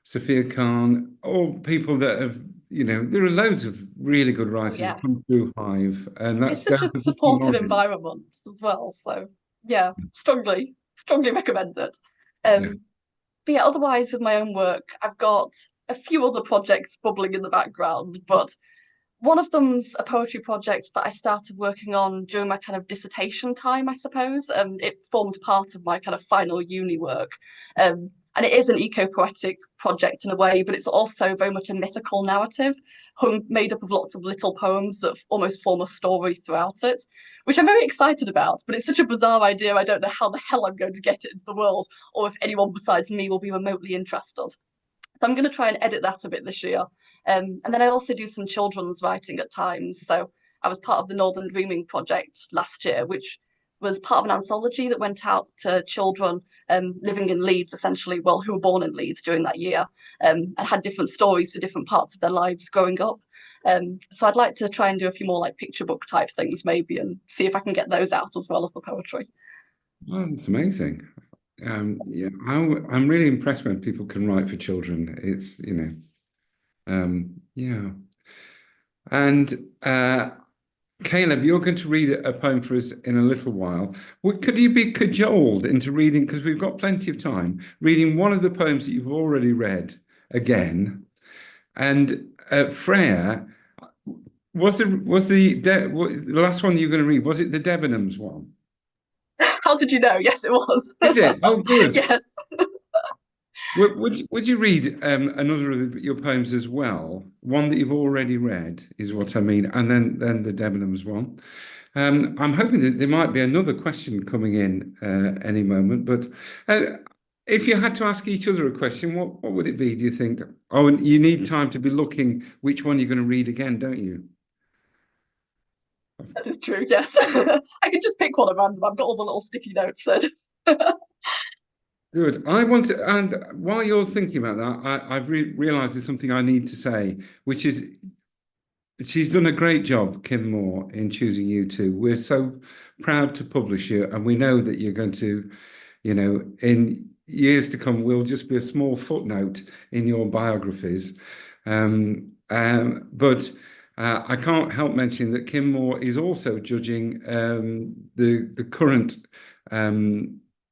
Sophia Khan, all people that have, you know, there are loads of really good writers Yeah. come through Hive, and that's It's such down a to Vicky supportive Morris. environment as well. So yeah, strongly recommend it. Yeah. But yeah, otherwise with my own work, I've got a few other projects bubbling in the background, but one of them's a poetry project that I started working on during my kind of dissertation time, I suppose. It formed part of my kind of final uni work. And it is an eco-poetic project in a way, but it's also very much a mythical narrative, made up of lots of little poems that almost form a story throughout it, which I'm very excited about. But it's such a bizarre idea, I don't know how the hell I'm going to get it into the world, or if anyone besides me will be remotely interested. So I'm going to try and edit that a bit this year. And then I also do some children's writing at times. So I was part of the Northern Dreaming project last year, which was part of an anthology that went out to children living in Leeds, essentially, well, who were born in Leeds during that year, and had different stories for different parts of their lives growing up. So I'd like to try and do a few more like picture book type things maybe, and see if I can get those out as well as the poetry. Oh, that's amazing. Yeah, I'm really impressed when people can write for children. It's, yeah. And Caleb, you're going to read a poem for us in a little while. Could you be cajoled into reading, because we've got plenty of time, reading one of the poems that you've already read again? And Freya, was the last one you were going to read, was it the Debenhams one? How did you know? Yes, it was. Is it? Oh, good. Yes. Would you read another of your poems as well? One that you've already read is what I mean, and then the Debenhams one. I'm hoping that there might be another question coming in any moment, but if you had to ask each other a question, what would it be, do you think? Oh, and you need time to be looking which one you're going to read again, don't you? That is true, yes. I could just pick one at random. I've got all the little sticky notes. So Good. I want to, and while you're thinking about that, I've realised there's something I need to say, which is she's done a great job, Kim Moore, in choosing you two. We're so proud to publish you, and we know that you're going to, in years to come, will just be a small footnote in your biographies. But I can't help mentioning that Kim Moore is also judging the current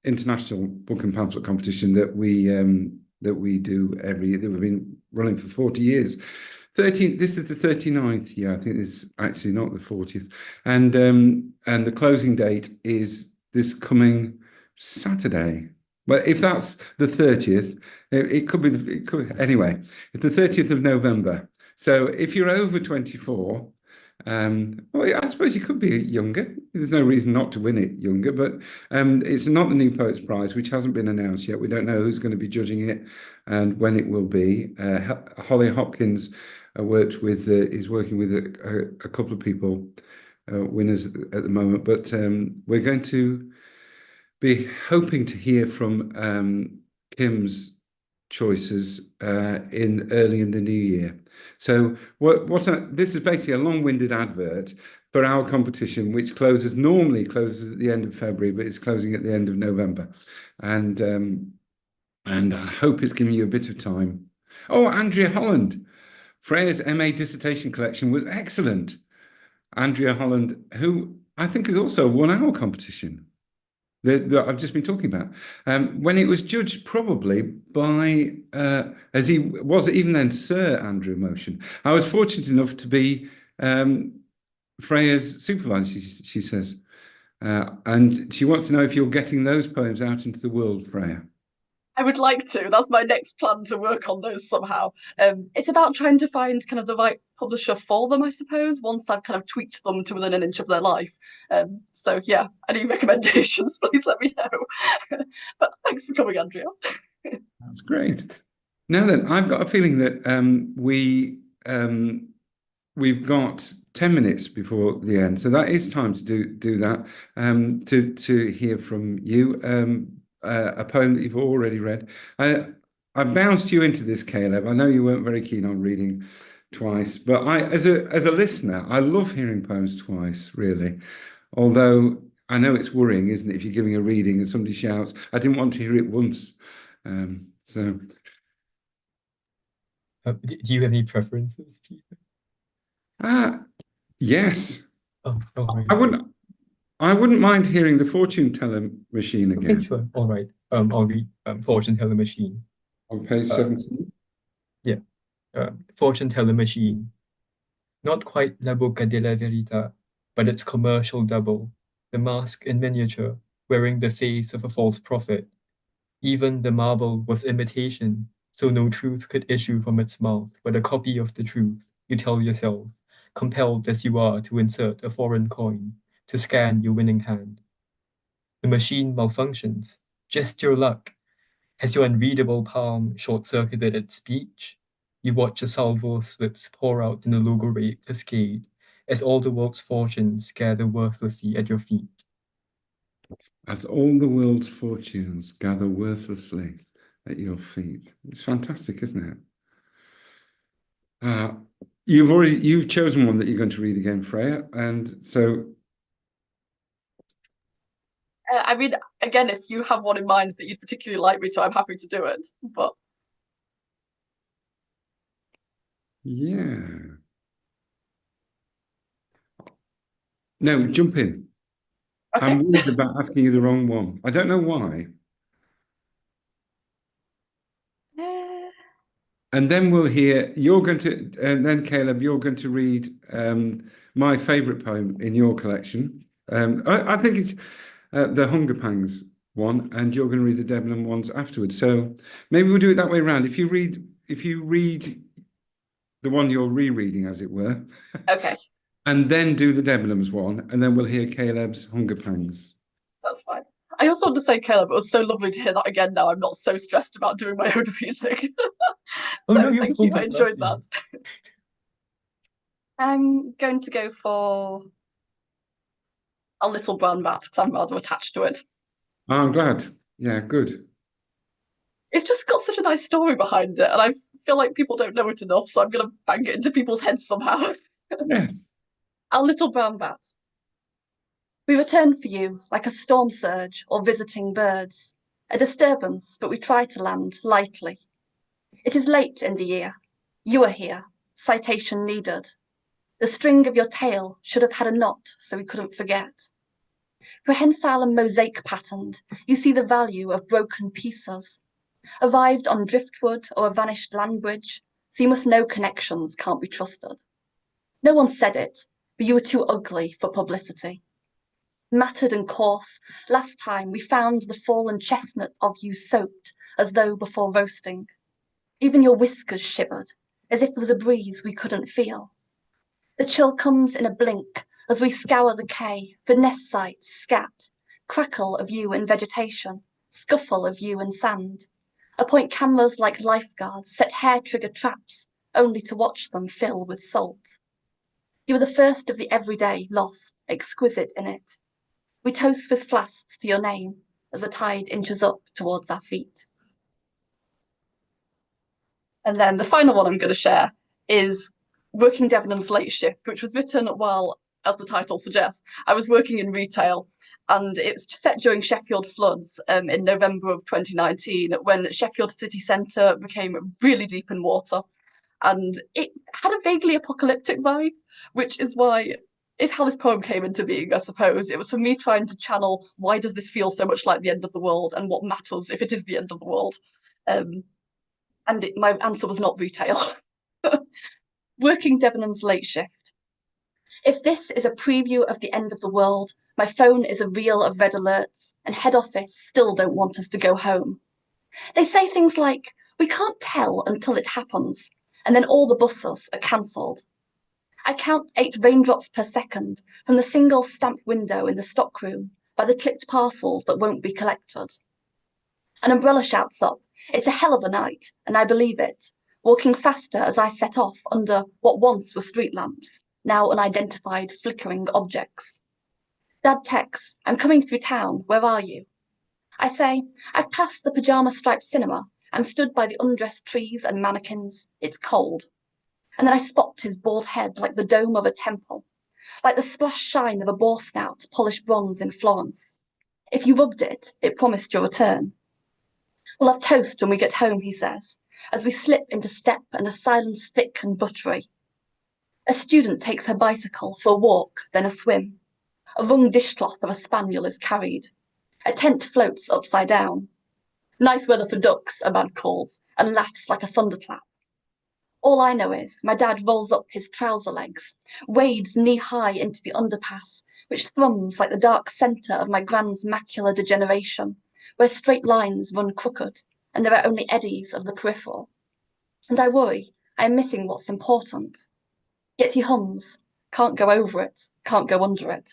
international book and pamphlet competition that we do every year, that we've been running for 40 years. This is the 39th year. I think this is actually not the 40th. And the closing date is this coming Saturday. But if that's the 30th, it could be anyway, it's the 30th of November. So if you're over 24, well, I suppose you could be younger. There's no reason not to win it younger, but it's not the New Poets Prize, which hasn't been announced yet. We don't know who's going to be judging it and when it will be. Holly Hopkins is working with a couple of people, winners at the moment, but we're going to be hoping to hear from Kim's choices early in the new year. So this is basically a long-winded advert for our competition, which normally closes at the end of February, but it's closing at the end of November. And I hope it's giving you a bit of time. Oh, Andrea Holland, Freya's MA dissertation collection was excellent. Andrea Holland, who I think has also won our competition that I've just been talking about, when it was judged probably by, as he was even then, Sir Andrew Motion. I was fortunate enough to be Freya's supervisor, she says. And she wants to know if you're getting those poems out into the world, Freya. I would like to. That's my next plan, to work on those somehow. It's about trying to find kind of the right publisher for them, I suppose, once I've kind of tweaked them to within an inch of their life. So yeah, any recommendations, please let me know. But thanks for coming, Andrea. That's great. Now then, I've got a feeling that we've got 10 minutes before the end, so that is time to do that. To hear from you. A poem that you've already read. I bounced you into this, Caleb. I know you weren't very keen on reading twice, but as a listener, I love hearing poems twice, really. Although I know it's worrying, isn't it, if you're giving a reading and somebody shouts, "I didn't want to hear it once." Do you have any preferences, Peter? Yes. Oh, right. I wouldn't mind hearing the fortune teller machine again. Okay, sure. All right. I'll read Fortune Teller Machine. On page 17. Yeah. Fortune Teller Machine. Not quite La Boca della Verità, but its commercial double, the mask in miniature, wearing the face of a false prophet. Even the marble was imitation, so no truth could issue from its mouth, but a copy of the truth, you tell yourself, compelled as you are to insert a foreign coin, to scan your winning hand. The machine malfunctions. Just your luck. Has your unreadable palm short-circuited its speech? You watch a salvo of slips pour out in a logorate cascade as all the world's fortunes gather worthlessly at your feet. As all the world's fortunes gather worthlessly at your feet. It's fantastic, isn't it? You've chosen one that you're going to read again, Freya, and so. I mean, again, if you have one in mind that you'd particularly like me to, I'm happy to do it. But Yeah. No, jump in. okay. I'm worried about asking you the wrong one. I don't know why. And then we'll hear, and then Caleb, you're going to read my favourite poem in your collection. I think it's the Hunger Pangs one, and you're going to read the Debenham ones afterwards. So maybe we'll do it that way around. If you read the one you're rereading, as it were. Okay. And then do the Debenhams one, and then we'll hear Caleb's Hunger Pangs. That's fine. I also want to say, Caleb, it was so lovely to hear that again now. I'm not so stressed about doing my own reading. Oh, So no, thank you, I enjoyed lovely. that. I'm going to go for A Little Brown Rat because I'm rather attached to it. Oh, I'm glad. Yeah, good. It's just got such a nice story behind it, and I feel like people don't know it enough, so I'm going to bang it into people's heads somehow. Yes. A Little Brown Rat. We return for you like a storm surge or visiting birds, a disturbance, but we try to land lightly. It is late in the year. You are here, citation needed. The string of your tail should have had a knot so we couldn't forget. Prehensile and mosaic patterned, you see the value of broken pieces. Arrived on driftwood or a vanished land bridge, so you must know connections can't be trusted. No one said it, but you were too ugly for publicity. Matted and coarse, last time we found the fallen chestnut of you soaked as though before roasting. Even your whiskers shivered, as if there was a breeze we couldn't feel. The chill comes in a blink as we scour the quay for nest sites, scat, crackle of you in vegetation, scuffle of you in sand. Appoint cameras like lifeguards, set hair-trigger traps, only to watch them fill with salt. You are the first of the everyday lost, exquisite in it. We toast with flasks to your name as the tide inches up towards our feet. And then the final one I'm going to share is Working Debenham's Late Shift, which was written while, as the title suggests, I was working in retail, and it's set during Sheffield floods in November of 2019, when Sheffield city centre became really deep in water. And it had a vaguely apocalyptic vibe, which is how this poem came into being, I suppose. It was for me trying to channel why does this feel so much like the end of the world and what matters if it is the end of the world. My answer was not retail. Working Debenham's Late Shift. If this is a preview of the end of the world, my phone is a reel of red alerts, and head office still don't want us to go home. They say things like, we can't tell until it happens, and then all the buses are cancelled. I count 8 raindrops per second from the single stamped window in the stockroom by the clipped parcels that won't be collected. An umbrella shouts up, it's a hell of a night, and I believe it, walking faster as I set off under what once were street lamps, now unidentified flickering objects. Dad texts, I'm coming through town, where are you? I say, I've passed the pyjama-striped cinema and stood by the undressed trees and mannequins, it's cold. And then I spot his bald head like the dome of a temple, like the splash shine of a boar snout polished bronze in Florence. If you rubbed it, it promised your return. We'll have toast when we get home, he says, as we slip into step and a silence thick and buttery. A student takes her bicycle for a walk, then a swim. A wrung dishcloth of a spaniel is carried. A tent floats upside down. Nice weather for ducks, a man calls, and laughs like a thunderclap. All I know is my dad rolls up his trouser legs, wades knee-high into the underpass, which thrums like the dark centre of my grand's macular degeneration, where straight lines run crooked, and there are only eddies of the peripheral. And I worry I am missing what's important. Yet he hums, can't go over it, can't go under it.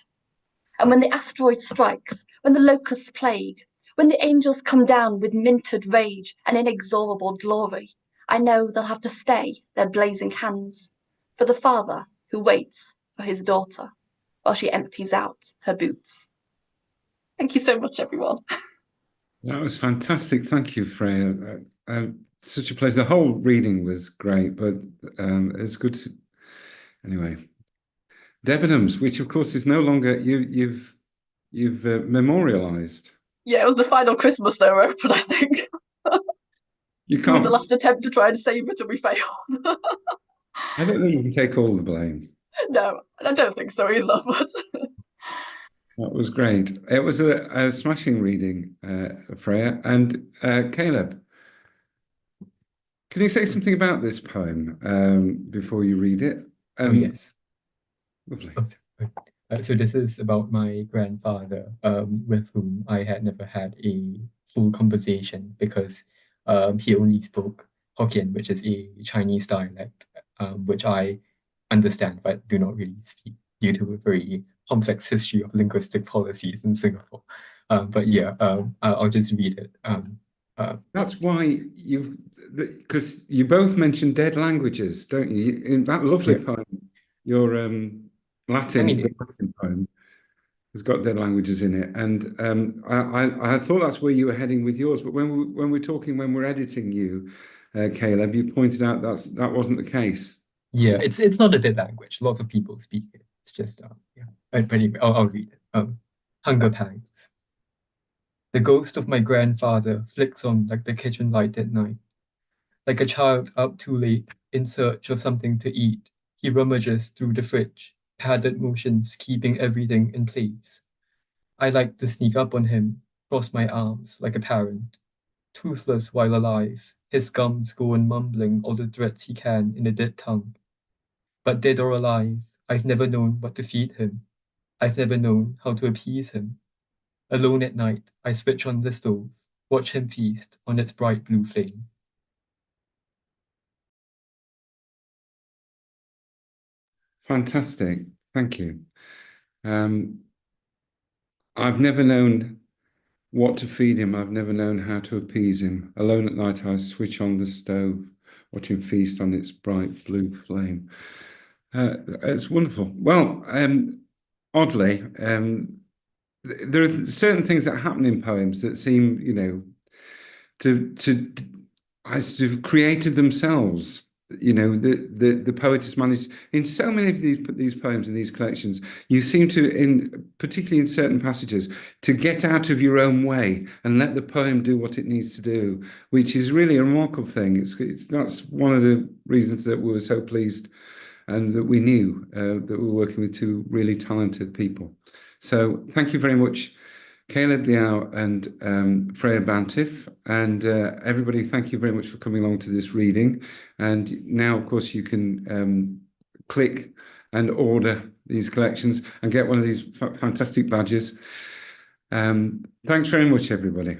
And when the asteroid strikes, when the locusts plague, When the angels come down with minted rage and inexorable glory, I know they'll have to stay their blazing hands for the father who waits for his daughter while she empties out her boots. Thank you so much, everyone. That was fantastic. Thank you, Freya. Such a pleasure. The whole reading was great, but it's good to... Anyway, Debenhams, which of course is no longer... You've memorialised. Yeah, it was the final Christmas they were open, I think. You We were can't... the last attempt to try and save it and we failed. I don't think you can take all the blame. No, I don't think so either, but... That was great. It was a smashing reading, Freya. And Caleb, can you say something about this poem before you read it? Oh, yes. Lovely. So this is about my grandfather, with whom I had never had a full conversation because he only spoke Hokkien, which is a Chinese dialect, which I understand but do not really speak due to a very complex history of linguistic policies in Singapore. But yeah, I'll just read it. That's why because you both mentioned dead languages, don't you? In that lovely poem, your Latin poem has got dead languages in it, and I thought that's where you were heading with yours. But when we're editing you, Caleb, you pointed out that wasn't the case. Yeah, it's not a dead language. Lots of people speak it. It's just yeah. But anyway, I'll read it. Hunger pangs. The ghost of my grandfather flicks on like the kitchen light at night. Like a child up too late in search of something to eat, he rummages through the fridge, padded motions keeping everything in place. I like to sneak up on him, cross my arms like a parent. Toothless while alive, his gums go on mumbling all the threats he can in a dead tongue. But dead or alive, I've never known what to feed him. I've never known how to appease him. Alone at night, I switch on the stove, watch him feast on its bright blue flame. Fantastic. Thank you. I've never known what to feed him. I've never known how to appease him. Alone at night, I switch on the stove, watch him feast on its bright blue flame. It's wonderful. Well, oddly, there are certain things that happen in poems that seem, to have created themselves. The poet has managed in so many of these poems in these collections. You seem to, particularly in certain passages, to get out of your own way and let the poem do what it needs to do, which is really a remarkable thing. That's one of the reasons that we were so pleased and that we knew that we were working with two really talented people. So thank you very much, Caleb Leow and Freya Bantiff, and everybody, thank you very much for coming along to this reading. And now, of course, you can click and order these collections and get one of these fantastic badges. Thanks very much, everybody.